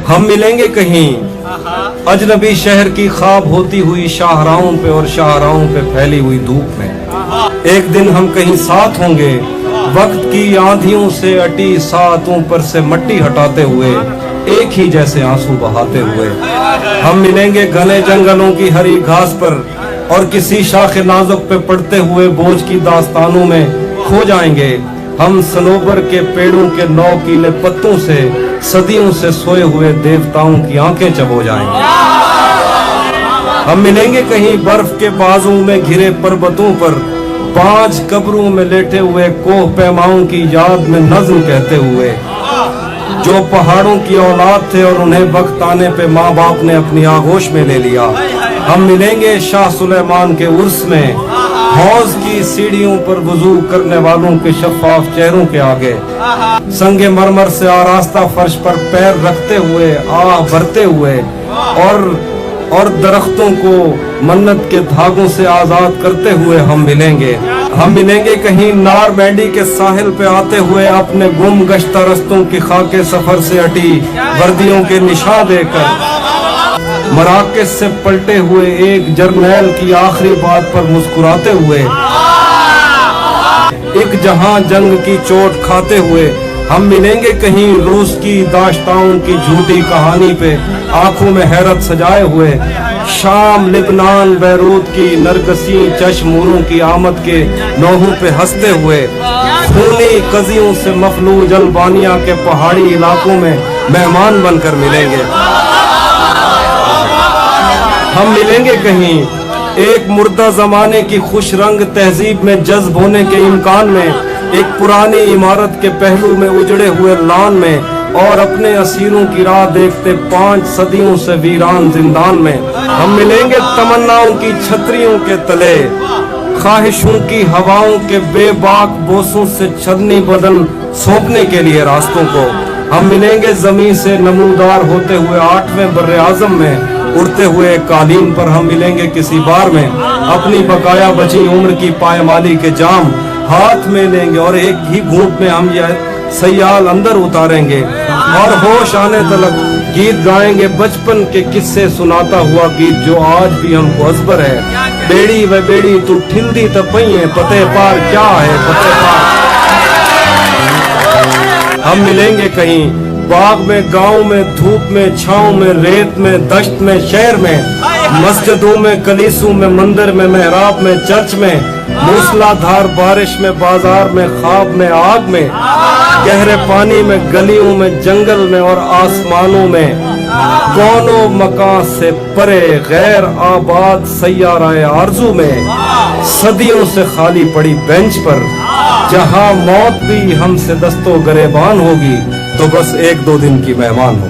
हम मिलेंगे कहीं अजनबी शहर की ख्वाब होती हुई शाहराहों पे और शाहराहों पे फैली हुई धूप में। एक दिन हम कहीं साथ होंगे, वक्त की आंधियों से अटी सातों पर से मट्टी हटाते हुए, एक ही जैसे आंसू बहाते हुए। हम मिलेंगे घने जंगलों की हरी घास पर और किसी शाखे नाजुक पे पड़ते हुए बोझ की दास्तानों में खो जाएंगे। हम सनोबर के पेड़ों के नौकीले पत्तों से सदियों से सोए हुए देवताओं की आंखें चबो जाएंगे। हम मिलेंगे कहीं बर्फ के बाजू में घिरे पर्वतों पर, 5 कब्रों में लेटे हुए कोह पैमाओं की याद में नज्म कहते हुए, जो पहाड़ों की औलाद थे और उन्हें वक्त आने पे माँ बाप ने अपनी आगोश में ले लिया। हम मिलेंगे शाह सुलेमान के उर्स में, हौज की सीढ़ियों पर वुजू करने वालों के शफाफ चेहरों के आगे, संगे मरमर से आरास्ता फर्श पर पैर रखते हुए आह भरते हुए, और दरख्तों को मन्नत के धागों से आजाद करते हुए हम मिलेंगे। हम मिलेंगे कहीं नार बैंडी के साहिल पे आते हुए, अपने गुम गश्ता रस्तों की खाके सफर से हटी वर्दियों के निशान देकर, मराकज से पलटे हुए एक जर्नैल की आखिरी बात पर मुस्कुराते हुए, एक जहां जंग की चोट खाते हुए। हम मिलेंगे कहीं रूस की दाश्ताओं की झूठी कहानी पे आंखों में हैरत सजाए हुए, शाम लिबनान बैरूत की नरगसी चश्मूरों की आमद के नौहों पे हंसते हुए, खूनी कजियों से मफलूज अल्बानिया के पहाड़ी इलाकों में मेहमान बनकर मिलेंगे। हम मिलेंगे कहीं एक मुर्दा जमाने की खुश रंग तहजीब में जज्ब होने के इम्कान में, एक पुरानी इमारत के पहलू में उजड़े हुए लान में, और अपने असीरों की राह देखते 5 सदियों से वीरान जिंदान में। हम मिलेंगे तमन्नाओं की छतरियों के तले, ख्वाहिशों की हवाओं के बेबाक बोसों से छदनी बदन सौंपने के लिए रास्तों को। हम मिलेंगे जमीन से नमूदार होते हुए 8वें बर्रे आजम में, उड़ते हुए कालीन पर हम मिलेंगे किसी बार में, अपनी बकाया बची उम्र की पायमाली के जाम हाथ में लेंगे और एक ही घूंट में हम यह सयाल अंदर उतारेंगे, और होश आने तलक गीत गाएंगे बचपन के किस्से सुनाता हुआ गीत जो आज भी हमको अजबर है। बेड़ी व बेड़ी तू ठिल्दी तपइए, पते पार क्या है पते पार। हम मिलेंगे कहीं बाग में, गांव में, धूप में, छांव में, रेत में, दश्त में, शहर में, मस्जिदों में, कलीसों में, मंदिर में, मेहराब में, चर्च में, मूसलाधार बारिश में, बाजार में, ख्वाब में, आग में, गहरे पानी में, गलियों में, जंगल में और आसमानों में, कौनों मकान से परे गैर आबाद सैयाराए आरज़ू में, सदियों से खाली पड़ी बेंच पर, जहां मौत भी हमसे दस्तो गरेबान होगी तो बस 1-2 दिन की मेहमान हो।